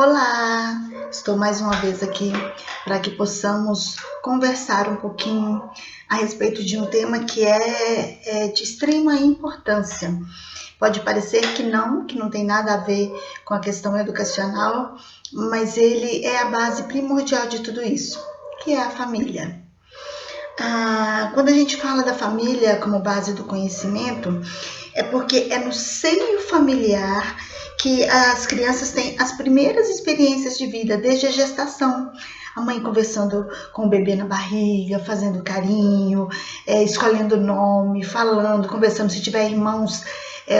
Olá, estou mais uma vez aqui para que possamos conversar um pouquinho a respeito de um tema que é de extrema importância. Pode parecer que não tem nada a ver com a questão educacional, mas ele é a base primordial de tudo isso, que é a família. Quando a gente fala da família como base do conhecimento, é porque é no seio familiar que as crianças têm as primeiras experiências de vida, desde a gestação. A mãe conversando com o bebê na barriga, fazendo carinho, escolhendo o nome, falando, conversando. Se tiver irmãos,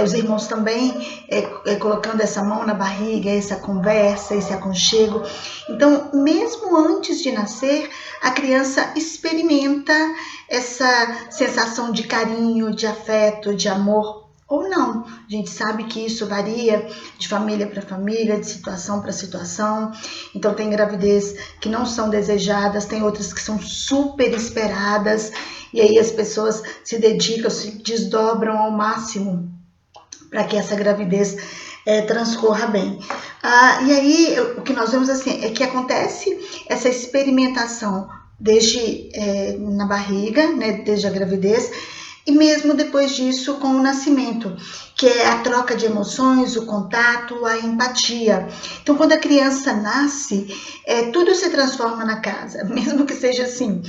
os irmãos também colocando essa mão na barriga, essa conversa, esse aconchego. Então, mesmo antes de nascer, a criança experimenta essa sensação de carinho, de afeto, de amor, ou não. A gente sabe que isso varia de família para família, de situação para situação. Então tem gravidez que não são desejadas, tem outras que são super esperadas, e aí as pessoas se dedicam, se desdobram ao máximo para que essa gravidez transcorra bem. E aí o que nós vemos assim é que acontece essa experimentação desde na barriga, né, desde a gravidez, e mesmo depois disso com o nascimento, que é a troca de emoções, o contato, a empatia. Então, quando a criança nasce, tudo se transforma na casa, mesmo que seja assim,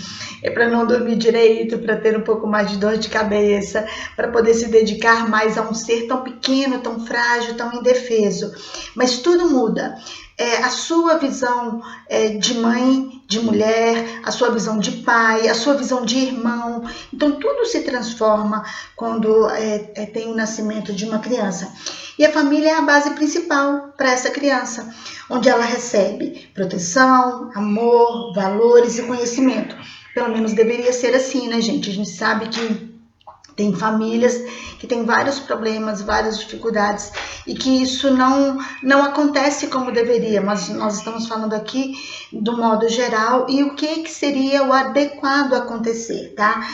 para não dormir direito, para ter um pouco mais de dor de cabeça, para poder se dedicar mais a um ser tão pequeno, tão frágil, tão indefeso. Mas tudo muda. A sua visão de mãe, de mulher, a sua visão de pai, a sua visão de irmão. Então, tudo se transforma quando tem o nascimento de uma criança. E a família é a base principal para essa criança, onde ela recebe proteção, amor, valores e conhecimento. Pelo menos deveria ser assim, né, gente? A gente sabe que tem famílias que têm vários problemas, várias dificuldades e que isso não acontece como deveria, mas nós estamos falando aqui do modo geral e o que seria o adequado acontecer, tá?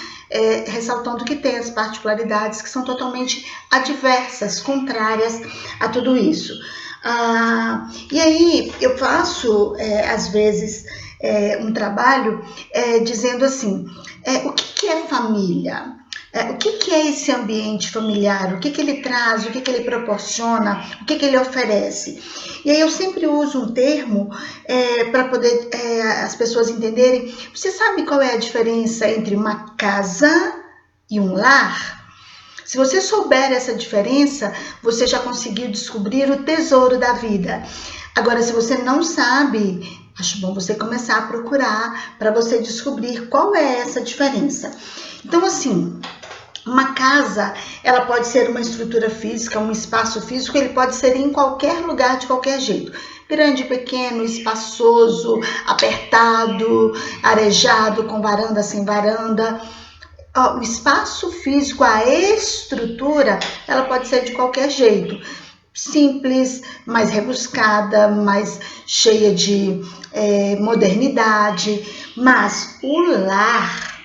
Ressaltando que tem as particularidades que são totalmente adversas, contrárias a tudo isso. E aí eu faço, às vezes, um trabalho dizendo assim, o que é família? O que é esse ambiente familiar? O que ele traz? O que ele proporciona? O que ele oferece? E aí eu sempre uso um termo para poder as pessoas entenderem. Você sabe qual é a diferença entre uma casa e um lar? Se você souber essa diferença, você já conseguiu descobrir o tesouro da vida. Agora, se você não sabe, acho bom você começar a procurar para você descobrir qual é essa diferença. Então, assim, uma casa, ela pode ser uma estrutura física, um espaço físico, ele pode ser em qualquer lugar, de qualquer jeito. Grande, pequeno, espaçoso, apertado, arejado, com varanda, sem varanda. O espaço físico, a estrutura, ela pode ser de qualquer jeito. Simples, mais rebuscada, mais cheia de modernidade. Mas o lar,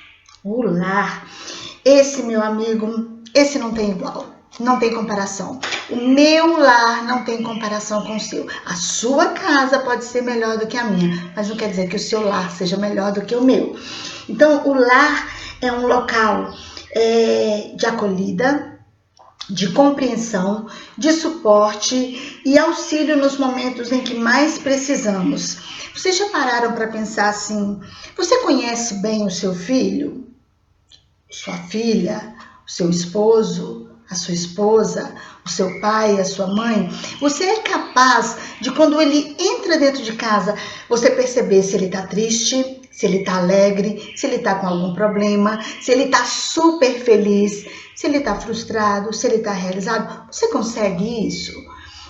esse, meu amigo, esse não tem igual, não tem comparação. O meu lar não tem comparação com o seu. A sua casa pode ser melhor do que a minha, mas não quer dizer que o seu lar seja melhor do que o meu. Então, o lar é um local de acolhida, de compreensão, de suporte e auxílio nos momentos em que mais precisamos. Vocês já pararam para pensar assim, você conhece bem o seu filho? Sua filha, o seu esposo, a sua esposa, o seu pai, a sua mãe? Você é capaz de, quando ele entra dentro de casa, você perceber se ele está triste, se ele está alegre, se ele está com algum problema, se ele está super feliz, se ele está frustrado, se ele está realizado? Você consegue isso?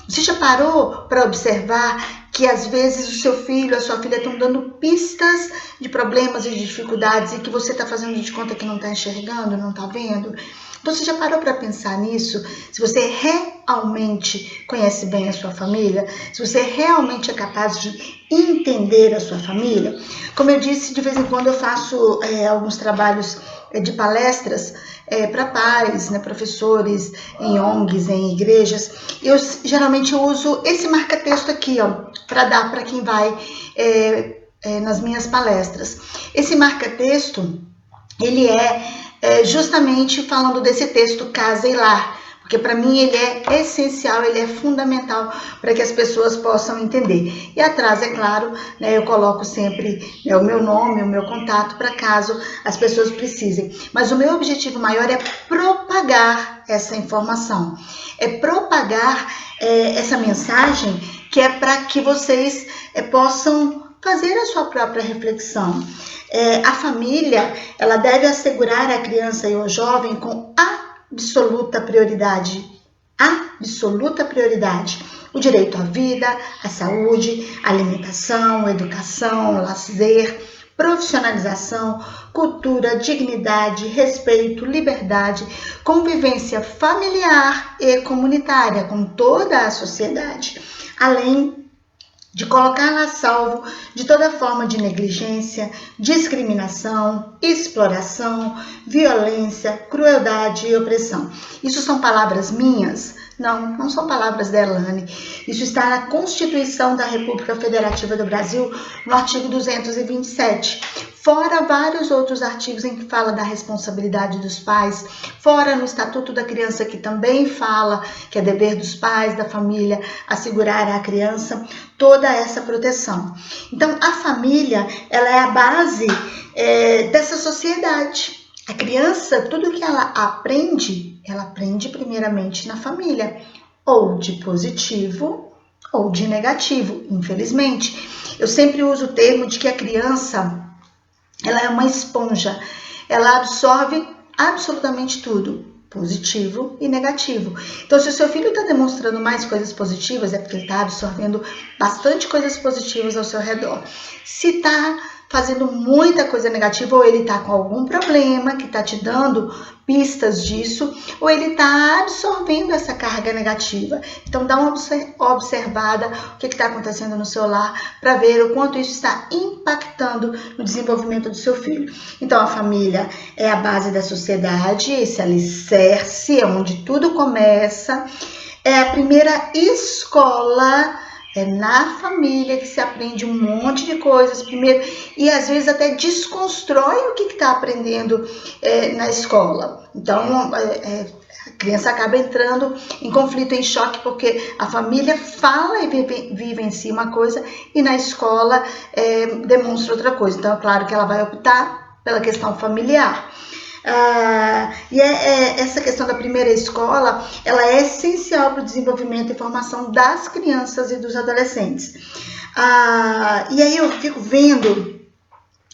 Você já parou para observar que às vezes o seu filho, a sua filha estão dando pistas de problemas e de dificuldades e que você está fazendo de conta que não está enxergando, não está vendo? Então, você já parou para pensar nisso? Se você realmente conhece bem a sua família, se você realmente é capaz de entender a sua família. Como eu disse, de vez em quando eu faço alguns trabalhos de palestras para pais, né, professores, em ONGs, em igrejas. Geralmente eu uso esse marca-texto aqui, ó, para dar para quem vai nas minhas palestras. Esse marca-texto, ele justamente falando desse texto Casa e Lar, porque para mim ele é essencial, ele é fundamental para que as pessoas possam entender. E atrás, é claro, né, eu coloco sempre o meu nome, o meu contato, para caso as pessoas precisem. Mas o meu objetivo maior é propagar essa informação, é propagar essa mensagem, que é para que vocês possam fazer a sua própria reflexão. A família, ela deve assegurar a criança e o jovem com absoluta prioridade, o direito à vida, à saúde, alimentação, educação, lazer, profissionalização, cultura, dignidade, respeito, liberdade, convivência familiar e comunitária com toda a sociedade, além de colocá-la a salvo de toda forma de negligência, discriminação, exploração, violência, crueldade e opressão. Isso são palavras minhas? Não, não são palavras da Elane. Isso está na Constituição da República Federativa do Brasil, no artigo 227. Fora vários outros artigos em que fala da responsabilidade dos pais, fora no Estatuto da Criança, que também fala que é dever dos pais, da família, assegurar à criança toda essa proteção. Então, a família, ela é a base dessa sociedade. A criança, tudo que ela aprende primeiramente na família, ou de positivo ou de negativo, infelizmente. Eu sempre uso o termo de que a criança, ela é uma esponja, ela absorve absolutamente tudo, positivo e negativo. Então, se o seu filho está demonstrando mais coisas positivas, é porque ele está absorvendo bastante coisas positivas ao seu redor. Se está fazendo muita coisa negativa, ou ele está com algum problema que está te dando pistas disso, ou ele está absorvendo essa carga negativa. Então, dá uma observada o que está acontecendo no seu lar para ver o quanto isso está impactando no desenvolvimento do seu filho. Então, a família é a base da sociedade, esse alicerce é onde tudo começa, é a primeira escola. É na família que se aprende um monte de coisas primeiro e às vezes até desconstrói o que está aprendendo na escola. Então, a criança acaba entrando em conflito, em choque, porque a família fala e vivencia uma coisa e na escola demonstra outra coisa. Então, é claro que ela vai optar pela questão familiar. Essa questão da primeira escola, ela é essencial para o desenvolvimento e formação das crianças e dos adolescentes. E aí eu fico vendo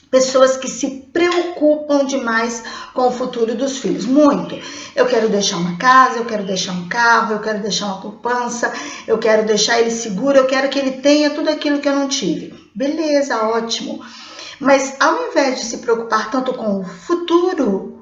pessoas que se preocupam demais com o futuro dos filhos, muito. Eu quero deixar uma casa, eu quero deixar um carro, eu quero deixar uma poupança, eu quero deixar ele seguro, eu quero que ele tenha tudo aquilo que eu não tive. Beleza, ótimo. Mas ao invés de se preocupar tanto com o futuro,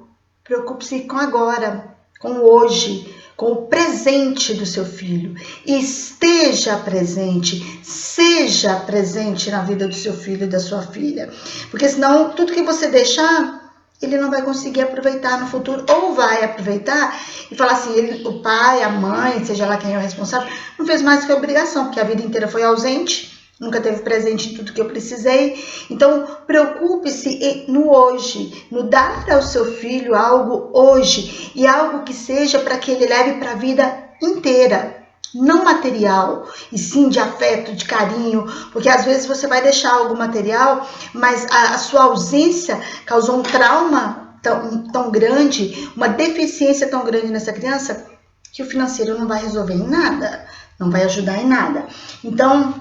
preocupe-se com agora, com hoje, com o presente do seu filho. Esteja presente, seja presente na vida do seu filho e da sua filha. Porque senão, tudo que você deixar, ele não vai conseguir aproveitar no futuro. Ou vai aproveitar e falar assim, o pai, a mãe, seja lá quem é o responsável, não fez mais que a obrigação, porque a vida inteira foi ausente. Nunca teve presente em tudo que eu precisei. Então, preocupe-se no hoje, no dar ao seu filho algo hoje e algo que seja para que ele leve para a vida inteira. Não material, e sim de afeto, de carinho, porque às vezes você vai deixar algo material, mas a sua ausência causou um trauma tão grande, uma deficiência tão grande nessa criança, que o financeiro não vai resolver em nada, não vai ajudar em nada. Então,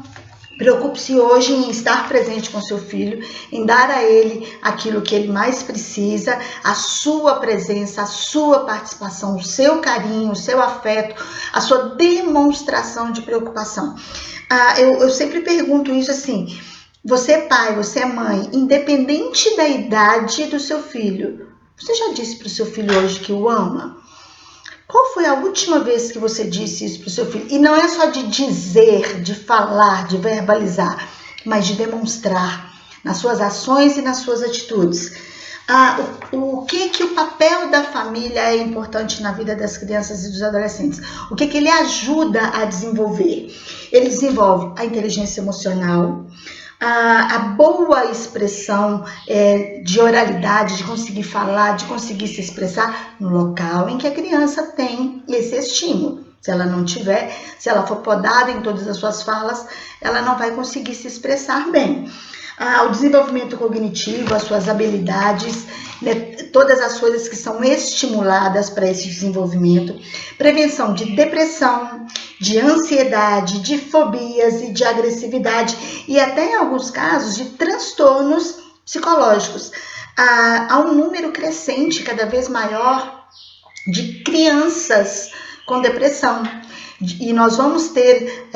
preocupe-se hoje em estar presente com seu filho, em dar a ele aquilo que ele mais precisa, a sua presença, a sua participação, o seu carinho, o seu afeto, a sua demonstração de preocupação. Eu sempre pergunto isso assim, você é pai, você é mãe, independente da idade do seu filho, você já disse para o seu filho hoje que o ama? Qual foi a última vez que você disse isso para o seu filho? E não é só de dizer, de falar, de verbalizar, mas de demonstrar nas suas ações e nas suas atitudes. O que o papel da família é importante na vida das crianças e dos adolescentes? O que ele ajuda a desenvolver? Ele desenvolve a inteligência emocional, a boa expressão de oralidade, de conseguir falar, de conseguir se expressar no local em que a criança tem esse estímulo. Se ela não tiver, se ela for podada em todas as suas falas, ela não vai conseguir se expressar bem. O desenvolvimento cognitivo, as suas habilidades, né, todas as coisas que são estimuladas para esse desenvolvimento, prevenção de depressão, de ansiedade, de fobias e de agressividade e até em alguns casos de transtornos psicológicos. Há um número crescente, cada vez maior, de crianças com depressão e nós vamos ter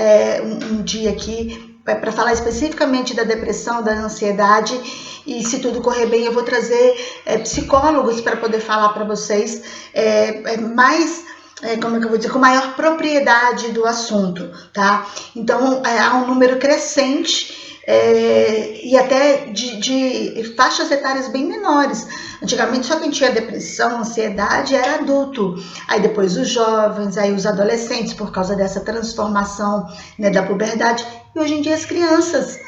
um dia aqui para falar especificamente da depressão, da ansiedade, e se tudo correr bem eu vou trazer psicólogos para poder falar para vocês com maior propriedade do assunto, tá? Então, há um número crescente e até de faixas etárias bem menores. Antigamente só quem tinha depressão, ansiedade era adulto, aí depois os jovens, aí os adolescentes por causa dessa transformação, né, da puberdade, e hoje em dia as crianças.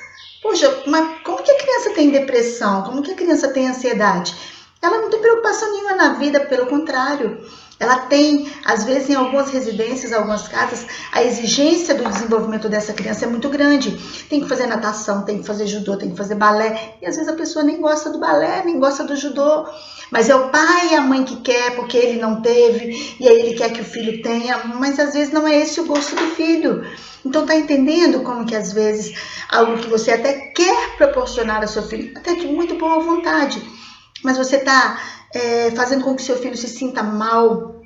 Poxa, mas como que a criança tem depressão? Como que a criança tem ansiedade? Ela não tem preocupação nenhuma na vida, pelo contrário. Ela tem, às vezes, em algumas residências, algumas casas, a exigência do desenvolvimento dessa criança é muito grande. Tem que fazer natação, tem que fazer judô, tem que fazer balé. E às vezes a pessoa nem gosta do balé, nem gosta do judô. Mas é o pai e a mãe que quer, porque ele não teve, e aí ele quer que o filho tenha. Mas às vezes não é esse o gosto do filho. Então tá entendendo como que às vezes algo que você até quer proporcionar ao seu filho, até de muito boa vontade, mas você tá fazendo com que seu filho se sinta mal,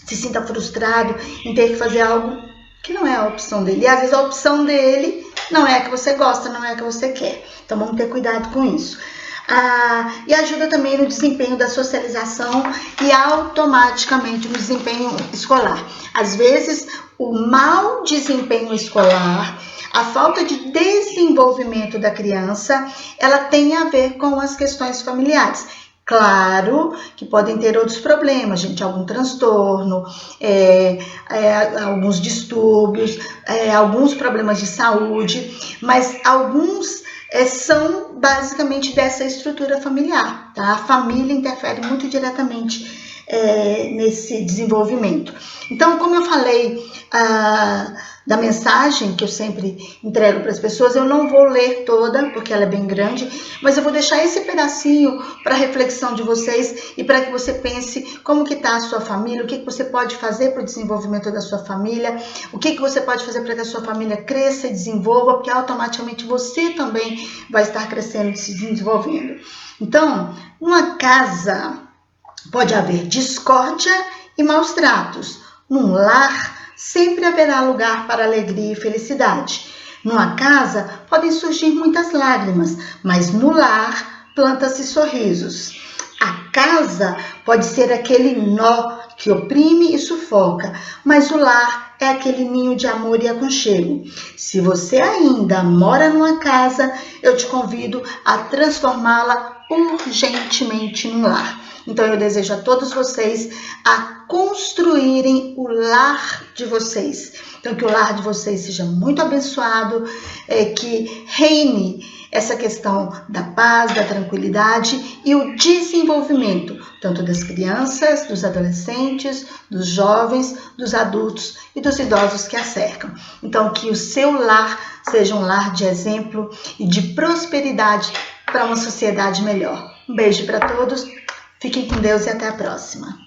se sinta frustrado em ter que fazer algo que não é a opção dele. E às vezes a opção dele não é a que você gosta, não é a que você quer. Então vamos ter cuidado com isso. E ajuda também no desempenho da socialização e automaticamente no desempenho escolar. Às vezes o mau desempenho escolar, a falta de desenvolvimento da criança, ela tem a ver com as questões familiares. Claro que podem ter outros problemas, gente, algum transtorno, alguns distúrbios, alguns problemas de saúde, mas alguns são basicamente dessa estrutura familiar, tá? A família interfere muito diretamente nesse desenvolvimento. Então, como eu falei da mensagem que eu sempre entrego para as pessoas, eu não vou ler toda, porque ela é bem grande, mas eu vou deixar esse pedacinho para reflexão de vocês e para que você pense como que está a sua família, o que você pode fazer para o desenvolvimento da sua família, o que você pode fazer para que a sua família cresça e desenvolva, porque automaticamente você também vai estar crescendo e se desenvolvendo. Então, numa casa pode haver discórdia e maus tratos. Num lar, sempre haverá lugar para alegria e felicidade. Numa casa, podem surgir muitas lágrimas, mas no lar, planta-se sorrisos. A casa pode ser aquele nó que oprime e sufoca, mas o lar é aquele ninho de amor e aconchego. Se você ainda mora numa casa, eu te convido a transformá-la urgentemente num lar. Então eu desejo a todos vocês a construírem o lar de vocês. Então que o lar de vocês seja muito abençoado, que reine essa questão da paz, da tranquilidade e o desenvolvimento, tanto das crianças, dos adolescentes, dos jovens, dos adultos e dos idosos que a cercam. Então que o seu lar seja um lar de exemplo e de prosperidade para uma sociedade melhor. Um beijo para todos. Fiquem com Deus e até a próxima.